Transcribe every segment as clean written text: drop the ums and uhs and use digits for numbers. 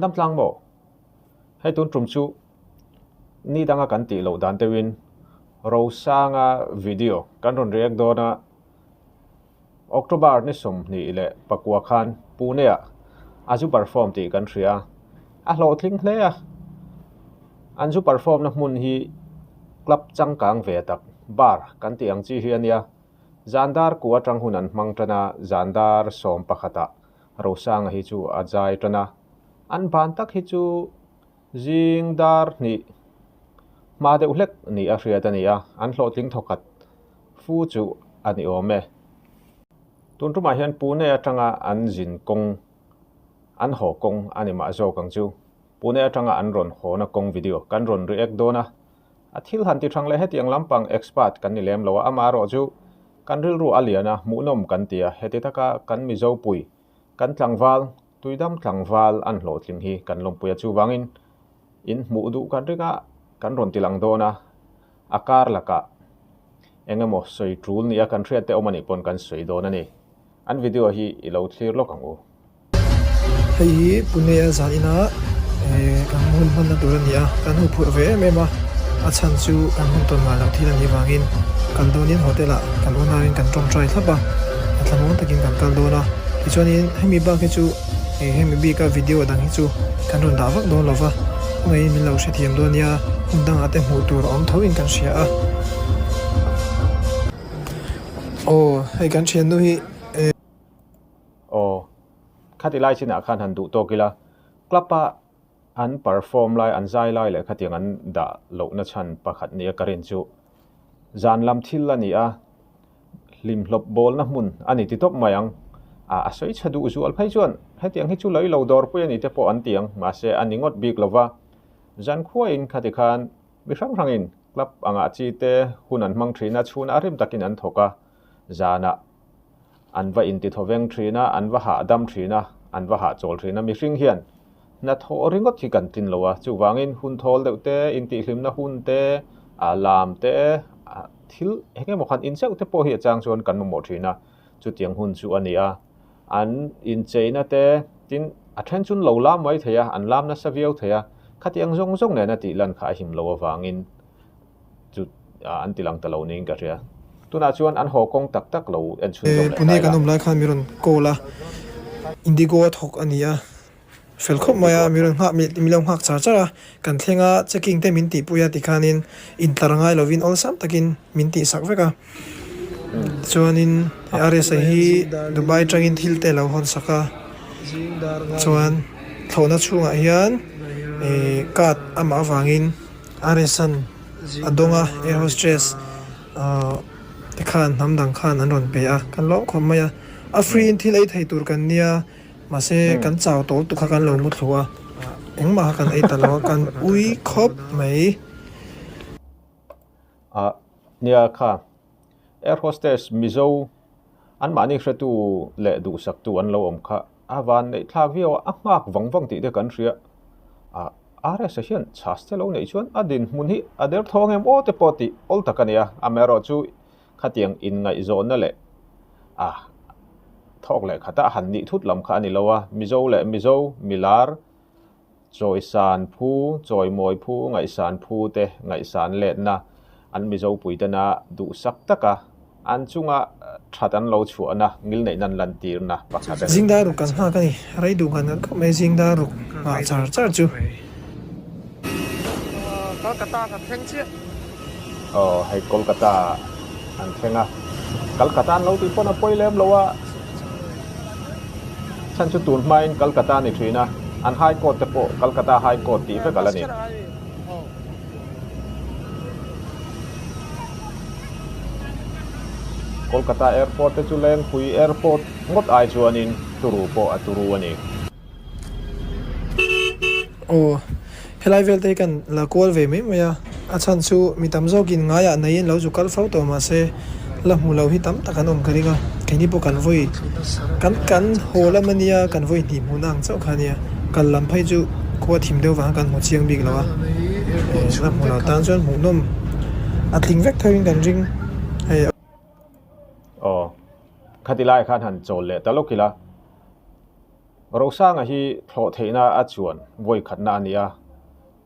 dam tlang mo hei tun trum chu ni danga kan ti lo dan tewin ro sanga video kan ron react dona October ni som ni ile pakwa khan Pune a aju perform ti kan thria a hlo thling hle a anju perform na mun hi club changkang ve tak bar kan ti ang chi hiania zandar kuwa tang hunan mangtana zandar som pakhata ro sang hi chu ajai tana an ban tak hi chu jingdar ni ma de ulek ni a hria tania an hlo tling thokat fu chu ani ome tunruma hian Pune atanga an jin kong an ho kong ani ma zo kang chu Pune atanga an ron hona kong video kan ron react dona a thil han ti thang le hetiang lampang expert kan ni lem lo amaro chu kan ril ru aliana munom kan tia heti taka kan mi zo pui kan tlangwal tuidam tlangwal an hlo tling hi kan lompuya chu wangin in mu du kan ringa kan ron tilang dona akar laka engemaw soi trul ni a kan thriat te omani pon kan soi dona ni an video hi ilo thlir lo kang u hei Pune a zanina kan mun man na tur ania kan hu phur ve mema a chan chu kan mun ton ma lo thil ani wangin kan donin hotel a kan onarin kan tong trai thapa a thamon takin kan kal dona ichonin hemi ba ke chu hemi bi ka video dang hi chu kan ron da vak don lova ngai min lo she thiam donia hundang ate mu tur om thoin kan sia a hei kan thian nu hi khati lai china khan han du to kila klapa an perform lai an zai lai le khatiang an da lo na chan pakhat ni karin chu zan lam thil ani a lim hlop bol na mun ani ti top mayang a soi chadu zu al phai chuan hetiang hi chu loi lo dor pu ani te po an tiang ma se aningot bik lova zan khuwa in khati khan mi rang rangin klap anga chi te hunan mang thina chhun arim takin an thoka zana anwa in ti thoveng thina anwa ha dam thina anwa ha chol thina mi hring hian na tho ringot hi kan tin lowa chu wangin hun thol deute in ti hlimna hun te alam te thil henge mo khan in seu te po hi chang chuan kan mo thina chu tiang hun chu ania an in cheina te tin athen chun lo lam mai theya an lam na saviau theya khatiang zong zong ne na ti lan kha him lo wangin chu an tilang ta lo ning ka ria tuna chuan an ho kong tak tak lo en chun dong Pune kan lai khan miron kola indigo thok ania felkhop maya miron ha milong hak char chara kan thlenga checking te min ti puya ti khanin in tlarangai lovin all sam takin min ti sak veka chuanin RSA hi Dubai tangin thil te lo hon saka chuan thona chunga hian kat ama wangin RSan adonga air hostess te khan namdang khan an ron pe a kan long khom maya a free in thil ai thei tur kan nia ma se kan chaw to tu kha kan lo mu thluwa engma kan ai ta lo kan ui khop mai nia kha air hostess mizo an mani hretu le du sak tu an lo om kha awan nei thla vio a ngak wangwang ti de kan ria RS hian chaste lo nei chuan adin mun hi ader thongem o te poti ol takania amero chu khatiang in ngai zon na le thok le khata han ni thut lam kha ni lowa mizo le mizo milar choi san phu choi moi phu ngai san phu te ngai san le na an mizo puitana du sak taka an chunga thatan lo chu ana ngil nei nan lan tir na pakha jingda ru kan ha kani rai du kan ko me jingda ru ma char char chu Kolkata kan theng chi hai Kolkata an thenga Kolkata lo ti pona poilem lowa chan chu tur main Kolkata ni thina an high court te po Kolkata high court ti fe kalani Kolkata airport te chu leng pui airport ngot ai chuanin turu po aturu ani helai vel te kan la kol ve me maya a chan chu mi tam zo kin nga ya nei lo chu kal fau to ma se la mu lo hi tam takan om karinga keni po kan voi kan hola mania kan voi ni mu nang chau khania kan lam phai chu ko thim deu wa kan mo chiang big lawa la mu lo tan chon mu nom a thing vek thoin kan ring hey khatilai khan han chol le talokila ro sang a hi thlo theina a chuan voi khatna ania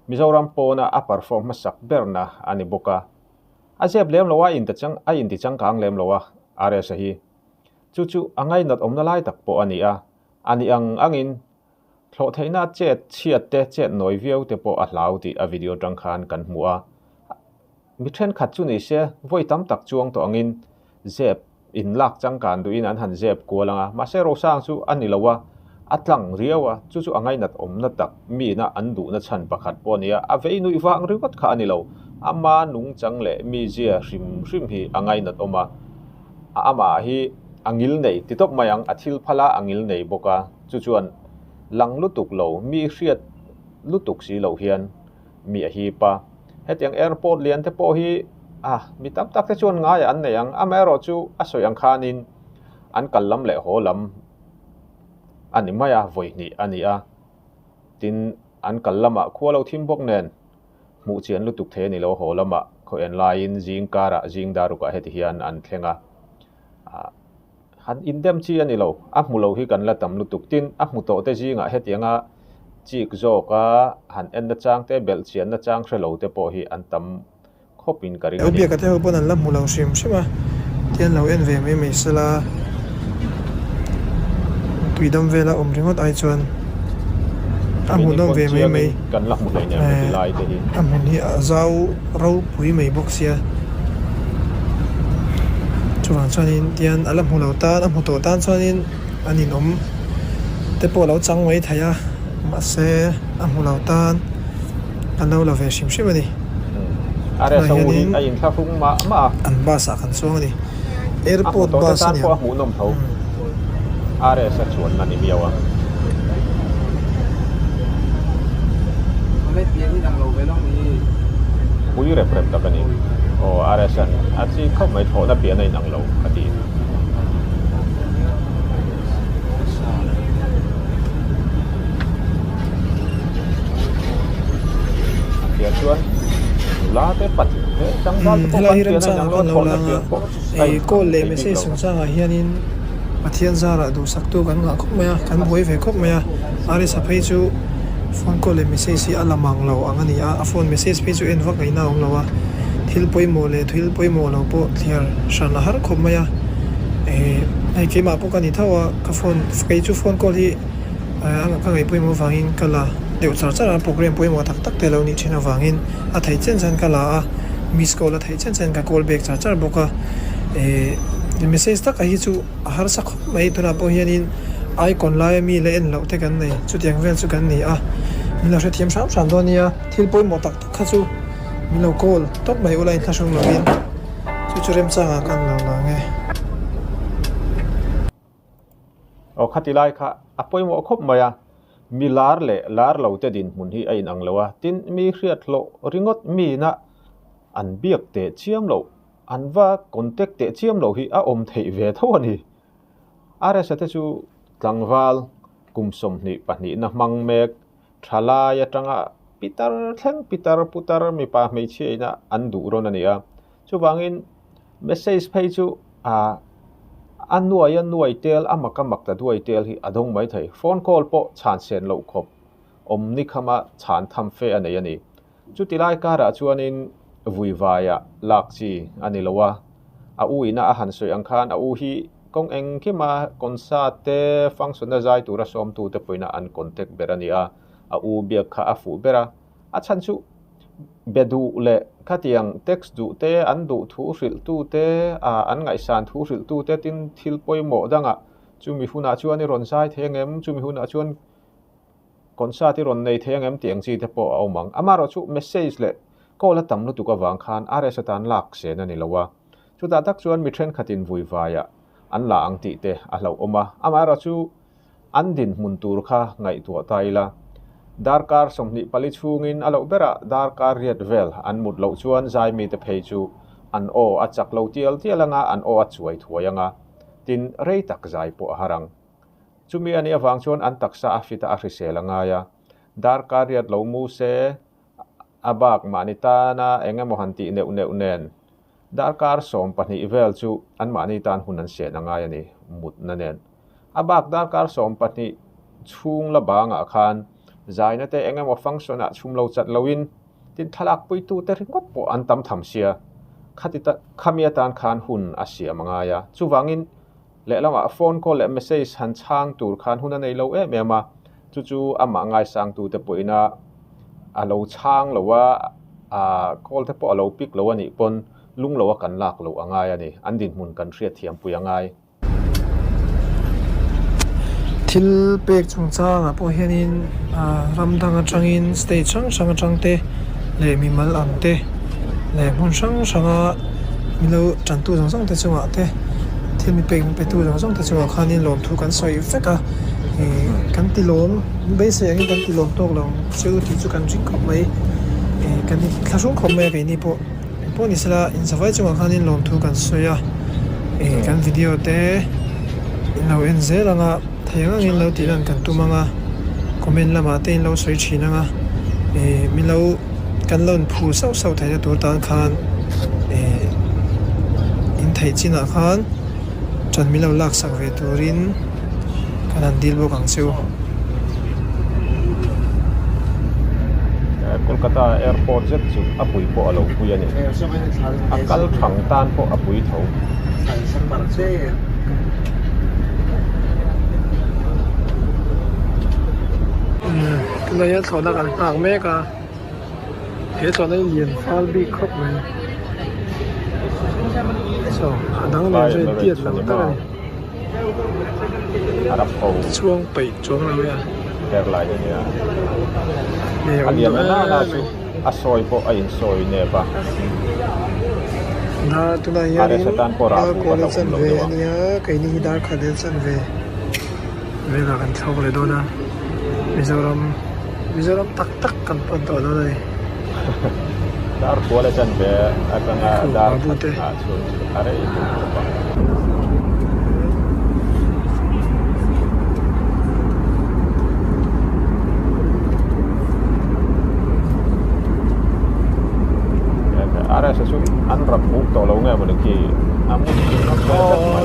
Mizoram pona a perform masak berna ani boka a zeb lem lowa in ta chang a in ti chang kang lem lowa are sa hi chu angai not omna lai tak po ania ani angin thlo theina chet chiat te chet noi viau te po a hlau ti a video tang khan kan hmua mi then khat chu ni se voi tam tak chuang to angin zeb in lak chang kan du in an han zeb kolanga ma se ro sang chu ani lowa atlang riawa chu angai nat omna tak mi na andu na chan pakhat po nia a vei nui wang riwat kha ani lo ama nung chang le mi zia hrim hi angai nat oma ama hi angil nei titop mayang athil phala angil nei boka chuan lang lutuk lo mi hriat lutuk si lo hian mi a hi pa hetiang airport lian te po hi mi tam tak te chuan ngai an nei ang amero chu a soyang khanin an kallam le holam ani maya voi ni ania tin an kallama khualo thim bok nen mu chian lutuk the ni lo holama kho en lain jing kara jing daruka heti hian an thlenga han indem chi ani lo a mulo hi kan la tam lutuk tin a mu to te jinga hetianga chik zoka han en na chang te bel chian na chang hrelo te po hi an tam khopin kari au bia ka te ho ponan lam mulo sim sima tian lo en ve me sala tuidam vela om ringot ai chuan amun dom ve me kan lak mu leina ti lai te hi amun hi azau ro pui me boxia chuan chuanin tian alam hulo tan amu to tan chuanin anin om te po lo chang mai thaya ma se amulo tan anlo la ve sim sim ani are sa uni a in tha phung ma an ba sa kan song ani airport bus ani ko mu nom tho are sa chuan na ni miawaไม่เพียงที่ดังเราไปต้องมี pui rep ta kani o are san a chi khop mai tho na pia nei nang lo ati dia chuan la te pat chang dal ko hello hiram cha kan lo la ei ko le message sung cha hianin pathian zara du saktu kan nga khop maya kan boi ve khop maya are sa phei chu phone call le message si alamang lo angani a phone message pe chu en wa kaina ong lawa thil poimo le thil poimo lo po clear shana har khop maya ai ke ma po kani thawa ka phone kai chu phone call hi anga ka ngai poimo wangin kala deu char chara program poimo tak tak te lo ni china wangin a thai chen chan kala a miss call a thai chen ka call back char char boka message tak hi chu har sak mai tuna po hianin icon lai mi le en lo te kan nei chu tiang vel chu kan ni a mi lo thiam sam do nia thil poi mo tak kha chu mi lo call top mai ulai thla sung lo in chu rem changa kan lo la nge o khati lai kha apoi mo khop maya mi lar lo te din mun hi ain ang lawa tin mi hriat lo ringot mi na an biak te chiam lo an wa contact te chiam lo hi a om thei ve tho ani are sa te chu tlangwal kumsom ni pani na mang mek thala ya tanga pitar putar mi pa mei cheina an du ron ania chu wangin message phei chu anuai tel amakamak ta duai tel hi adong mai thai phone call po chan sen lo khop om ni khama chan tham fe anei ani chu tilai kara chuanin vuiwaya lakchi ani lowa a u ina a han soi angkhan a u hi kong eng kima concert te function na zai tura som tu te poina an contact berania a u bia kha a fu bera a chan chu bedu le khatiang text du te an du thu hril tu te an ngai san thu hril tu te tin thil poimo danga chumi huna chuan ron sai thengem chumi huna chuan concert ron nei thengem tiang chi te po awmang amaro chu message le ko la tam lu tu ka wang khan are satan lak se na ni lowa chu ta tak chuan mi thren khatin vuiwaya an la ang ti te a hlo oma amaro chu an din mun tur kha ngai tu taila darkar somni pali chungin alo bera darkar riat vel an mut lo chuan zai mi te phei chu an o achak lo tialanga an o achuai thuayanga tin rei tak zai po harang chumi ani awang chuan an taksa afita a hriselanga ya darkar riat lo mu se abak manita na engemaw hanti neu nen darkar som pani vel chu an mani tan hunan se na nga yani mut na nen abak darkar som pani chung la banga khan zaina te engemaw function a chhum lo chat loin tin thalak pui tu te ringot po an tam tham sia khatita khamia tan khan hun asia manga ya chuwangin le lama phone call le message han chang tur khan hun nei lo e mema chu ama ngai sang tu te poina a lo chang lo wa a call te po lo pik lo ani pon lung lo kan lak lo angai ani an din mun kan hriat thiam pui angai thil pek chung chang a po hianin ramdang atangin stage sang atangte le mimal angte le mun sanga milo chantu jong te chunga te thil mi pek pe tu jong te chunga khanin lom thu kan soi feka kan ti lom be se ang kan ti lom tok long chu ti chu kan jing khop mai kan ni thlasung khop mai ke ni po ni sala in savai chunga khanin lom thu kan soya kan video te in lo en zelanga thayang in lo tilan kan tumanga comment lama te in lo soi chinanga mi lo kan lon phu sau thai tur tan khan in thai china khan chan mi lo lak sak ve turin kan an dil bo kang cheu Kolkata airport jet chu apui po alo pui ani akal thang tan po apui tho cái này thọ là cái hàng mẹ cả thế thọ này liền phá bị khóc này so đang làm gì tiệt lắm ta này Arab po chuông bảy chuông rồi à der lai ni anh em na chu asoi po ai soi ne ba na tu na ya ni ko le san ve ania kai ni dar khadel san ve ve la kan thau le dona Mizoram tak kan pon to no dai dar ko le chan be atanga dar bute are itu ba are sa su an rap bu to lo nge mo ki amun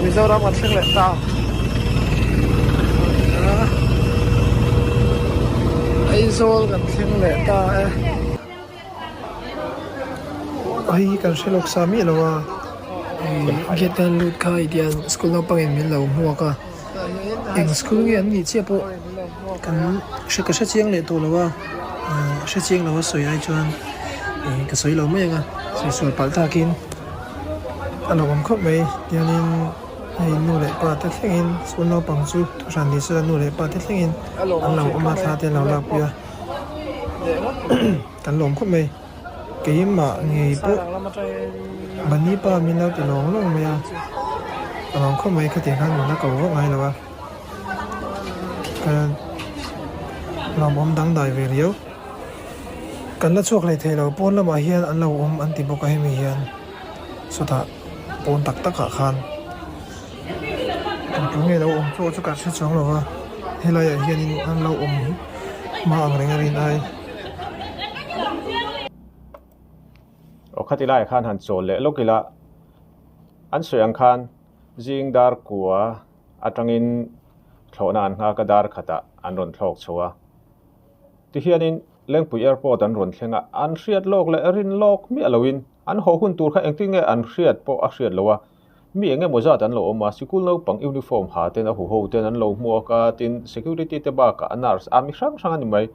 Mizoram at sing le ta ai zol kan thing le ta ai kan selok sami lawa getan lut kha idian school na pangin min lo huwa ka eng school nge an ni che po kan ka sha chiang le to lawa sha chiang lawa soi ai chuan ka soi lo mai nga soi soi pal ta kin alo kom khop mai dianin ai nu le pa ta thengin school na pang chu ran ni sa nu le pa ta thengin an lo ma tha te lo la pia kan lom khop mai ke ma ngei po bani pa min lo ti long me ya long khop mai khati khan na ko ngai lawa kan lom om dang dai ve riu kan la chok lai thelo pon lama hian an lo om an ti bo ka hemi hian sota pon tak ka khan kan nge lo om chu ka se chong lawa helai hian in an lo om ma ang reng rin ai khati lai khan han chol le lokila an soyang khan jing dar kwa atangin thlona an nga ka dar khata an ron thlok chowa ti hianin lengpui airport an ron thlenga an hriat lok le rin lok mi aloin an ho hun tur kha engtinge an hriat po a hriat lowa mi enge moza tan lo oma sikul no pang uniform ha ten a hu ho ten an lo mu ka tin security te ba ka anars ami hrang hrang ani mai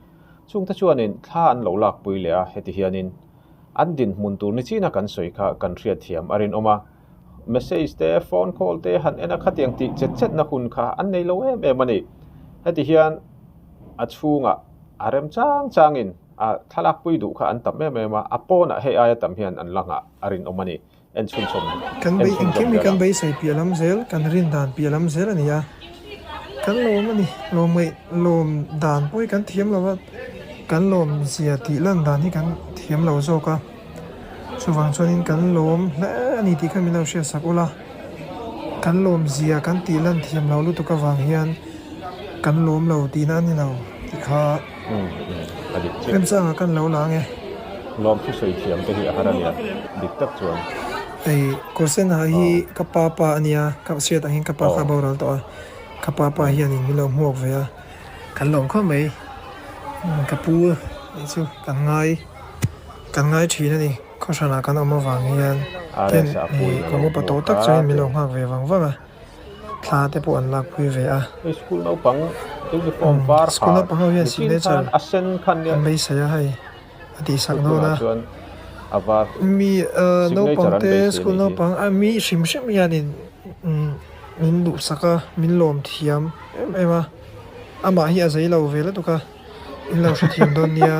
chung ta chuanin thla an lo lak pui le a heti hianin an din mun tur ni china kan soi kha kan hriat thiam arin oma message te phone call te han ena khatiang ti chet na hun kha an nei lo em ani heti hian a chunga arem changin a thalak pui du kha an tam ma apona he aya tam hian an langa arin omani en chum kan bei in kimi kan bei sai pialam zel kan rin dan pialam zel ania kan lom ani lom dan pui kan thiam lawa kan lom zia ti lan dan hi kan thiam lo zo ka chuwang chuanin kan lom la ani ti khan mino she sakula kan lom zia kan ti lan thiam lo lu to ka wang hian kan lom lo ti na ni lo ti kha rem changa kan lo la nge lom thu sei thiam te hi a harania dik tak chuan ai kursen ha hi kapapa ania kap siat angin kapapa boral to kapapa hian in milo muak ve กันหลงเข้าไหมกับปูนี่จูกันง่ายทีนั่นนี่เขาชนะกันเอามาวางเงี้ยเต้นนี่ก็มุปโตตักใจมีลงหักเววังว่ามาพลาดแต่ปวดหลักคุยเวอะ school no pang uniform var school no pang hian signature asen khan ne ไม่เสียให้อดีสักโน่นะ avar มีno pang เต school no pang มีชิมยานินมินดูสักมินลมเทียมเอ็มมาเฮียใจเราเวลตุกะอินเราเทียมโดนเนี่ย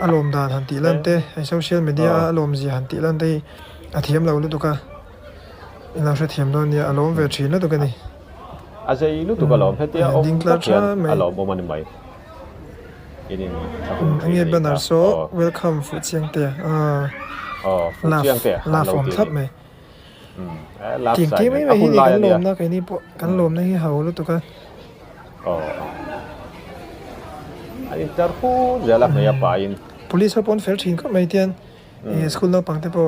อารมณ์ด่าหันติลันเตไอโซเชียลมีเดียอารมณ์จีหันติลันเตอาเทียมเราลุตุกะอินเราเทียมโดนเนี่ยอารมณ์เวทีลุตุกะนี่azai lu tu kalom hetia om alom oman mai inin อันนี้เป็นอะไรโซ่ welcome ฟูเชียงเตะลาฟอมทับไหมจริงที่ไม่มีที่กันลมนะไอ้นี่พวกกันลมนี่เขาลุตุกะอันterpu jalak na yapain police upon fair chin ko mai tian school no pang te po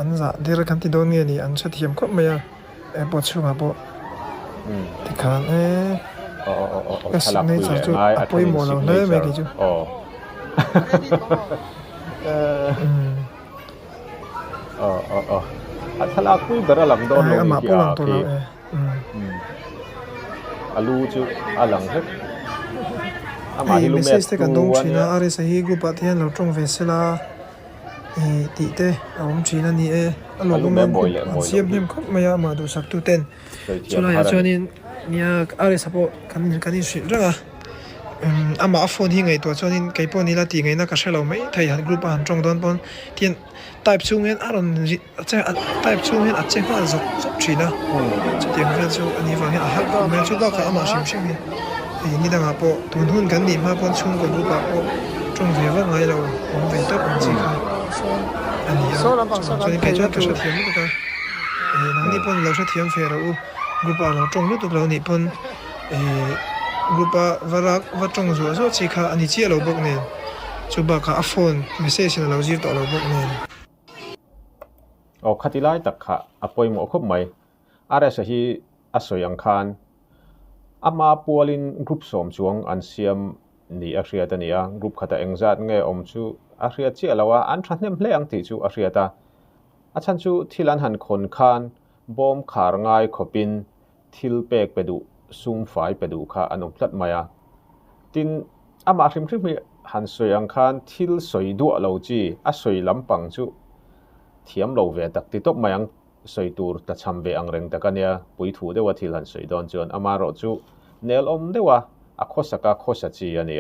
an za dir kan ti don nge ni an cha thiam ko maya e po chunga po ti khan thalak nei cha chu apoi mo lo ne me ki chu thalak pui bera lam don lo ma po lang to la alu chu alang het ai message te kan dong china are sahi group athian lo tong vesela ti te om china ni alo gum siam nem khop maya ma du sak tu ten chula ya chonin nia are sapo kan shi ranga ama phone hi ngai to chonin kai pon ni la ti ngai na ka shelo mai thai han group han tong don pon tien type chung en aron cha type chung en ache ha zop china chetiang vel chu ani wang ha ha me chu da ka ama shimนี่ดังอ่ะพอทุนหุ้นกันนี่มาพอนชุ่มกันรู้ป่ะพอจงเวียว่าไงเราผมเป็นตัวผมจีค่ะอันนี้ส่วนนี้ใครชอบก็ชอบเทียมนี่ก็นั่นนี่พอนเราชอบเทียมเฟร์เรารู้ป่ะเราจงรู้ตัวเรานี่พอนรู้ป่ะว่าจงรัวจีค่ะอันนี้เจี๊ยเราบอกเนี่ยจุบักค่ะโฟนเมสเซจเราจีต่อเราบอกเนี่ยอ๋อขัดที่ไล่ตักค่ะอภัยหมอครบไหมอะไรสักที่อสยังคานอามาปัวลินกรุ๊ปสมช่วงอันเซียมนี่อาเซียตันเนี่ยกรุ๊ปขัดเองจัดเงยอมชูอาเซียเจ้าละว่าอันทรันเนมเพลงที่ชูอาเซียตาอาชันชูที่ลันหันคนคานบอมขารง่ายขบินทิลเปกไปดูซุ่มไฟไปดูค่ะอันอมพลัดมายาตินอามาริมมีหันสวยอังคานทิลสวยดัวเหล่าจีอาสวยลำปังชูเทียมเหล่าเวตักติดตบมายังสวยตูร์แต่ชำเวอังเริงแต่กันเนี่ยปุยถูได้ว่าที่หลันสวยดอนจวนอามารอจูเนลอมได้ว่าอโคสกาโคสจีอันนี้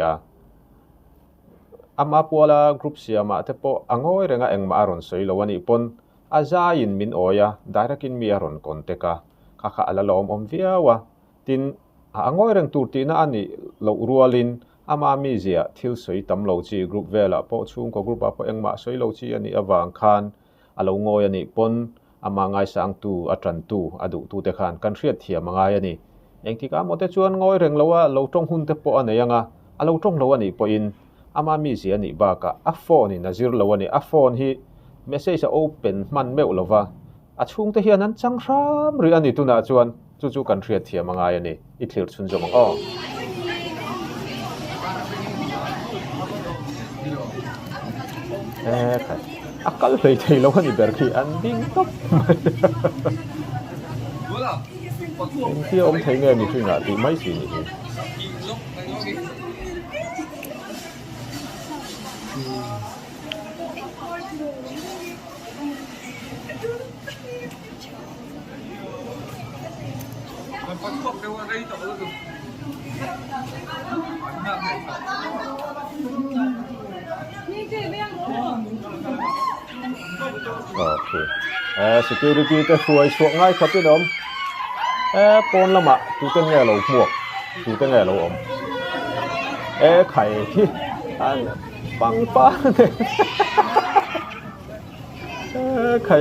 อามาปัวละกรุ๊ปเสียมาแต่พออังโอยเรงเองมาอารอนสวยละวันนี้ปนอาจายินมินโอยะได้รักินมีอารอนคอนเตกะข้าละลอมอมเวียวะตินอังโอยเรงตูร์ตีน่าอันนี้เรารัวลินอามามีเสียทิลสวยตำเหล่าจีกรุ๊ปเวล่ะพอช่วงก็กรุ๊ปพอเองมาสวยเหล่าจีอันนี้อวางคานอาเรางอยอันนี้ปนอามาไงสังตูอัตรันตูอดุตูเตคานกันเรียดเทียมไงอันนี้เองที่ก้าหมดแต่ชวนงอยเร่งเราว่าเราจงหุ่นเตปอันนี้ยังเราจงเราอันนี้พออินอามามีเสียนี่บากะอัฟโฟนี่นะจิรเราอันนี้อัฟโฟนฮีเมสเซจโอเปนมันเมลเราว่าช่วงเทียนั้นจังซ้ำหรืออันนี้ตัวน่าชวนจู่ๆกันเรียดเทียมไงอันนี้อิทธิฤทธิ์ชุนจงอ๋อค่ะakalเลยที่เราคนนี้เบอร์คีอันดิ้งต๊อกที่อมไทยเงินมีขึ้นอ่ะที่ไม่สินี่โอเคsecurity แต่สวยสวยง่ายครับพี่น้องปนละมะตูเต็งไงเราหมวกตูเต็งไงเราอมไข่ที่อันปังไข่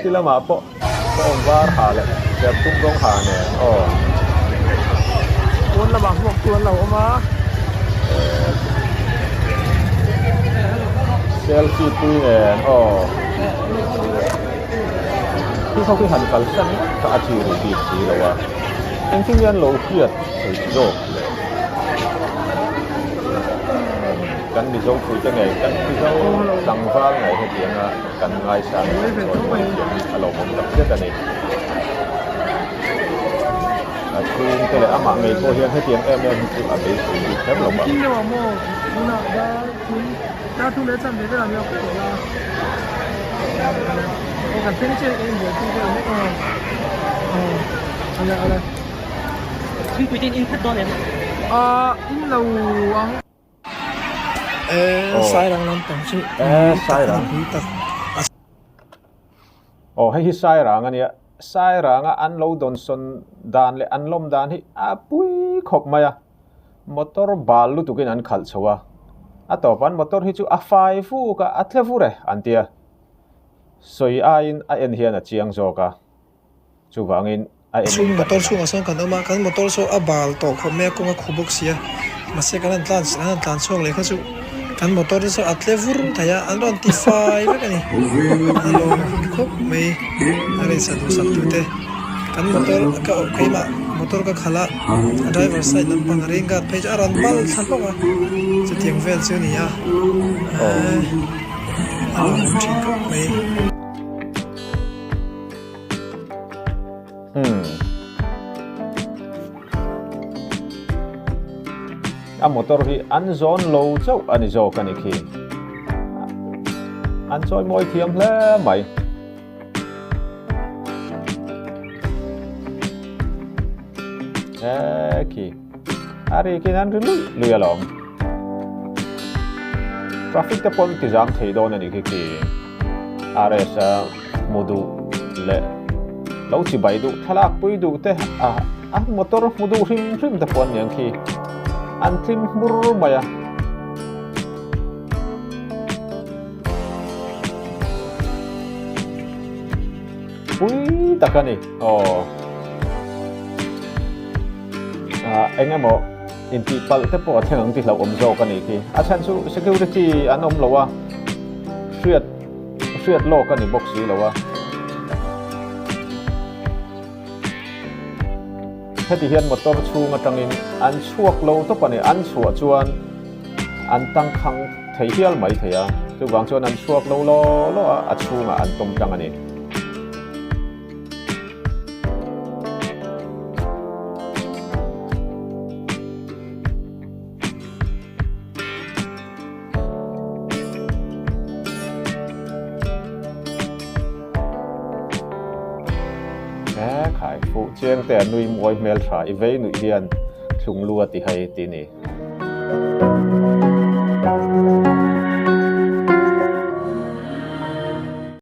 ที่ละมะปะอมว่าหาเลยแบบตุ้งร้องหาเนี่ยปนละมะหมวกตัวเราออกมาเซลฟี่ปุ้ยเนี่ยที่เขาคือหันกันสั้นก็อาชีพดีสีแล้ววะ anh sinh viên lâu khuyết thì dô cần bị dâu phui cho ngày cần bị dâu tăng vang ngày hay tiếng cần ngay sáng rồi tiếng lâu một tập thiết nàyคือแต่ละอามาเงยโคเฮียนให้เตียงแอมเนี่ยคืออะไรคือแคบลงมา 今天我们那那出来站别的没有回来，我看天气给你这个那个，好的好的，你规定印太多年了。印度王，sai rang lam tang chu sai rang hi tak hay hi sai rang anh ạ sai rang an lâu đồn xuân đàn lệ an lom đàn hi bui khop maya motor bal lu tukin an khal chawa topan motor hi chu fai fu ka atle fu re antia soi in a en hian a chiang zo ka chu wangin a en chung motor chung asang kan ama kan motor so abal to kho me ko khubuk sia mase kan tlan chong le kha chu kan motor so atle vur thaya an ron ti fai ba kani alo khop me are sa tu te kan motor ka kai ma motor ka khala driver side lam pang ringa page aran bal than ko ka chu tiang vel chu ni ya alo chin ko me motor hi an zone low chau ani zo kan khi an choi moi thiam hle mai khi ari kin an lui along traffic te pon ti jam thei don ani khi rs modu le lo chi bai du thalak pui du te motor modu rim te pon yang khi an trim mur maya pui takani anh em mo in people te po thang ti lo om zo kan ni ki chan su security an om lo wa street lo kan ni box si lo wa heti hian motor chunga tangin an chuak lo to pani an chua chuan an tang khang thei hial mai theya chu wang chuan an chuak lo a chunga an tom tang ani khai phụ chiang te nui moi mel tha I ve nui hian thung lua ti hai ti ni